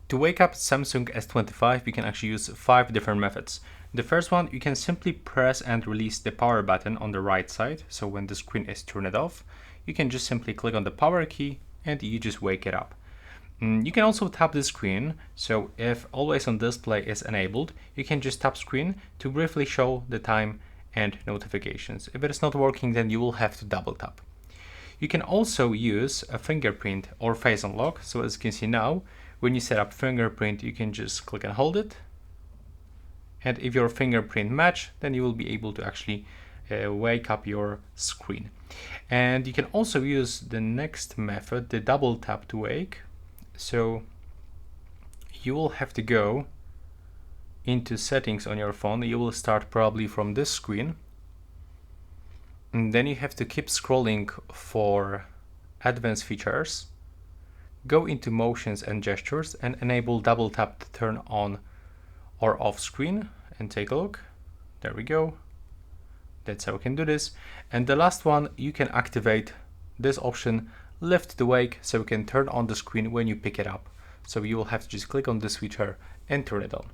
To wake up Samsung S25, you can actually use 5 different methods. The first one, you can simply press and release the power button on the right side. So when the screen is turned off, you can just simply click on the power key and you just wake it up. You can also tap the screen, so if always on display is enabled, you can just tap screen to briefly show the time and notifications. If it is not working, then you will have to double tap. You can also use a fingerprint or face unlock. So as you can see now, when you set up fingerprint, you can just click and hold it. And if your fingerprint match, then you will be able to actually wake up your screen. And you can also use the next method, the double tap to wake. So you will have to go into settings on your phone. You will start probably from this screen. And then you have to keep scrolling for advanced features. Go into motions and gestures and enable double tap to turn on or off screen and take a look. There we go. That's how we can do this. And the last one, you can activate this option, lift the wake, so you can turn on the screen when you pick it up. So you will have to just click on this feature and turn it on.